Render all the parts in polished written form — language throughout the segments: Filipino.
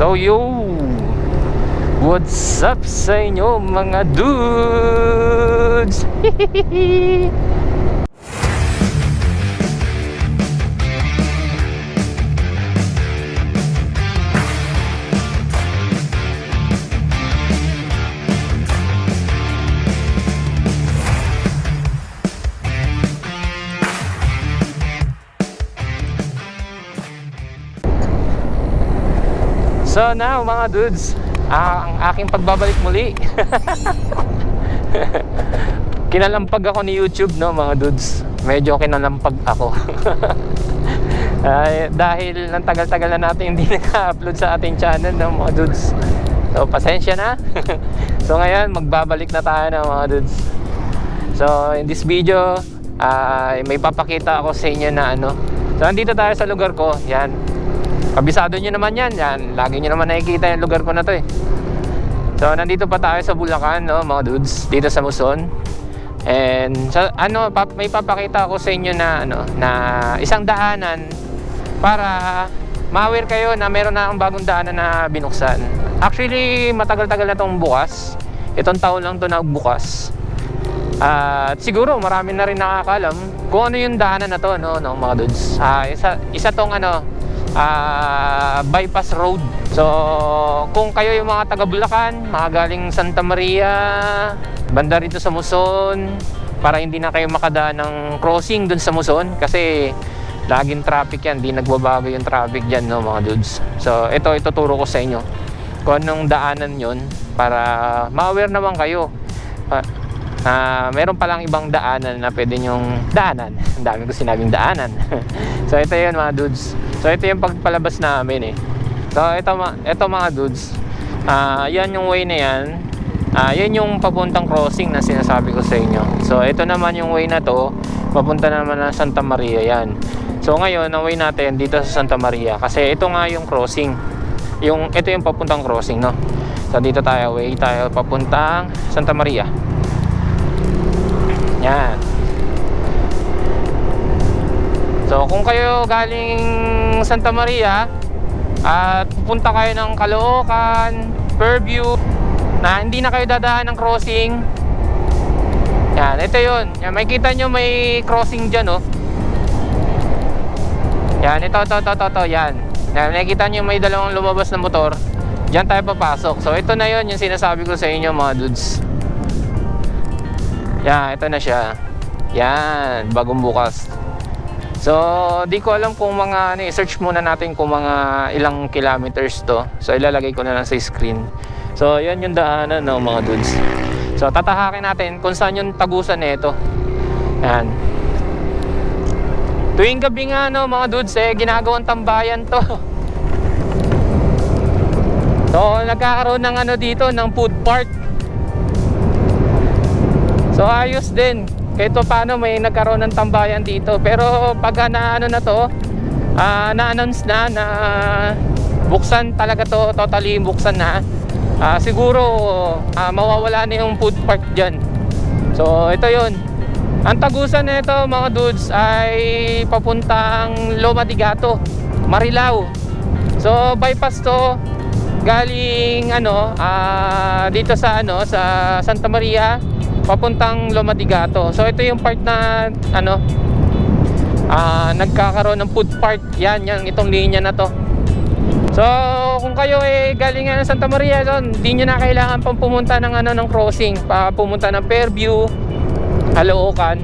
So yo, what's up sa inyo mga dudes? So now mga dudes, ang aking pagbabalik muli. Kinalampag ako ni YouTube, no mga dudes. Medyo kinalampag ako. Dahil ng tagal-tagal na natin hindi naka-upload sa ating channel, no mga dudes. So pasensya na. So ngayon magbabalik na tayo, no mga dudes. So in this video, may papakita ako sa inyo na ano. So nandito tayo sa lugar ko, yan. Kabisado nyo naman yan. Lagi nyo naman nakikita yung lugar ko na to eh. So nandito pa tayo sa Bulacan, no mga dudes, dito sa Muson. And may papakita ako sa inyo na na isang daanan para ma-aware kayo na meron na akong bagong daanan na binuksan. Actually matagal-tagal na tong bukas. Itong taon lang to na bukas. At siguro marami na rin nakakalam kung ano yung daanan na to, no mga dudes. Isa tong bypass road. So kung kayo yung mga taga Bulacan, mga galing Santa Maria, banda rito sa Muson, para hindi na kayo makadaan ng crossing dun sa Muson, kasi laging traffic yan, di nagbabago yung traffic dyan, no mga dudes. So ito ituturo ko sa inyo kung anong daanan yon para ma-aware naman kayo. Meron palang ibang daanan na pwede nyong daanan. Ang dami ko sinabing daanan. So ito yun mga dudes. So ito yung pagpalabas namin eh. So ito mga dudes, yan yung way na yan. Yan yung papuntang crossing na sinasabi ko sa inyo. So ito naman yung way na to, papunta naman na Santa Maria yan. So ngayon ang way natin dito sa Santa Maria, kasi ito nga yung crossing. Ito yung papuntang crossing, no. So dito tayo, way tayo papuntang Santa Maria. Yan. So kung kayo galing Santa Maria at pupunta kayo ng Caloocan, Fairview, na hindi na kayo dadaan ng crossing, yan, ito yun. Yan, may kita nyo may crossing dyan, oh. Yan, ito, yan. Yan, nakikita nyo may dalawang lumabas na motor. Diyan tayo papasok. So ito na yun yung sinasabi ko sa inyo mga dudes. Yan, ito na siya. Yan, bagong bukas. So di ko alam kung search muna natin kung mga ilang kilometers to. So ilalagay ko na lang sa screen. So yan yung daanan, no mga dudes. So tatahakin natin kung saan yung tagusan nito. Yan. Tuwing gabi nga, no mga dudes, ginagawang tambayan to. So nagkakaroon ng dito, ng food park. So ayos din. Kahit paano may nagkaroon ng tambayan dito. Pero pag na-announce na buksan talaga to, totally buksan na, siguro mawawala na yung food park dyan. So ito yun. Ang tagusan nito mga dudes ay papuntang Loma de Gato, Marilao. So bypass to galing dito sa Santa Maria papuntang Loma de Gato. So ito yung part na nagkakaroon ng food park. Yan itong linya na to. So kung kayo galing ng Santa Maria, so hindi nyo na kailangan pang pumunta ng crossing, pumunta ng Fairview, Caloocan.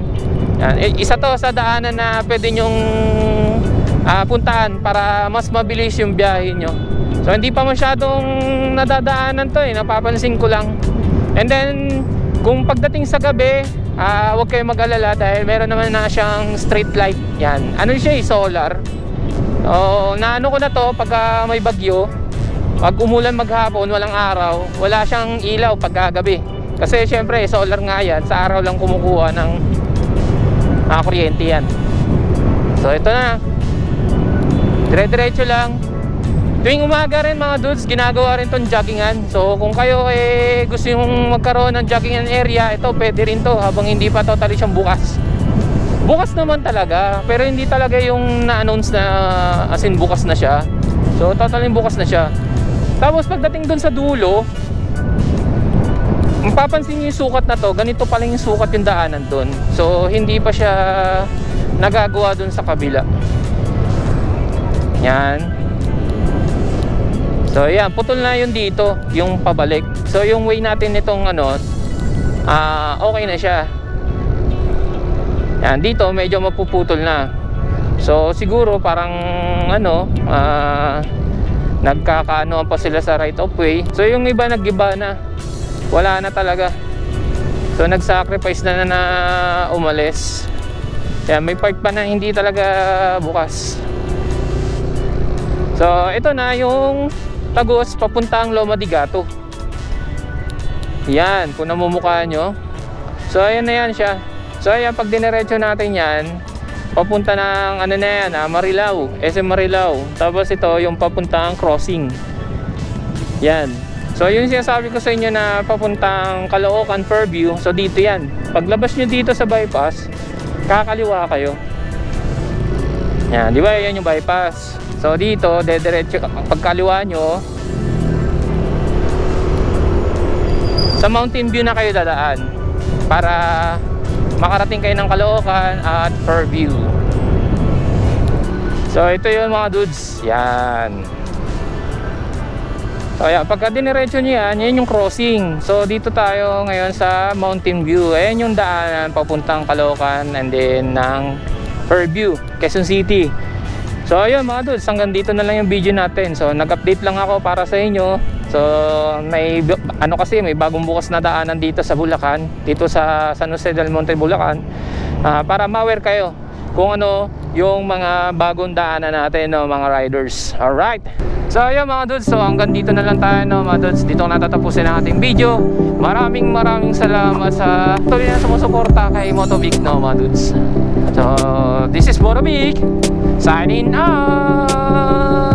Yan, isa to sa daanan na pwede nyong puntahan para mas mabilis yung biyahe nyo. So hindi pa masyadong nadadaanan to napapansin ko lang. And then kung pagdating sa gabi, huwag kayong mag-alala dahil meron naman na siyang street light. Yan, siya solar. Naano ko na to pag may bagyo, pag umulan maghapon, walang araw, wala siyang ilaw pagkagabi. Kasi syempre solar nga yan, sa araw lang kumukuha ng kuryente yan. So ito na, dire-diretso lang. Tuwing umaga rin mga dudes, ginagawa rin tong joggingan. So kung kayo gusto yung magkaroon ng joggingan area, ito pwede rin to habang hindi pa totally siyang bukas. Bukas naman talaga, pero hindi talaga yung na-announce na as in bukas na siya. So totally bukas na siya. Tapos pagdating dun sa dulo, mapapansin nyo yung sukat na to, ganito pa lang yung sukat yung daanan dun. So hindi pa siya nagagawa dun sa kabila. Yan. So yan, putol na yun dito, yung pabalik. So yung way natin nitong ano, okay na siya. Yan, dito medyo mapuputol na. So siguro parang ano, nagkakaanoan pa sila sa right of way. So yung iba nag-iba na, wala na talaga. So nag-sacrifice na umalis. Yan, may part pa na hindi talaga bukas. So ito na yung Tagos papuntang Loma de Gato. Yan, kung namumukha nyo. So ayan na yan siya. So ayan, pag diniretso natin yan, papunta ng ano na yan, Marilao, SM Marilao. Tapos ito yung papuntang crossing. Yan. So yung sinasabi ko sa inyo na papuntang Caloocan, Fairview. So dito yan. Paglabas nyo dito sa bypass, kakaliwa kayo. Yan, di ba yan yung bypass. So dito, dediretso, pagkaliwa nyo, sa Mountain View na kayo dadaan para makarating kayo ng Caloocan at Fairview. So ito yung mga dudes. Yan. So ayan, pagka diniretso nyo yan, yan yung crossing. So dito tayo ngayon sa Mountain View. Ayan yung daanan papuntang Caloocan and then ng Fairview, Quezon City. So ayun mga dudes, hanggang dito na lang yung video natin. So nag-update lang ako para sa inyo. So may ano kasi may bagong bukas na daanan dito sa Bulacan, dito sa San Jose del Monte, Bulacan, para ma-aware kayo kung ano yung mga bagong daanan natin, no, mga riders. Alright. So ayun mga dudes, so hanggang dito na lang tayo, no, mga dudes. Dito na tatapusin ang ating video. Maraming salamat sa tuloy na sumusuporta kay Motovic, no, mga dudes. So this is Motovic signing out.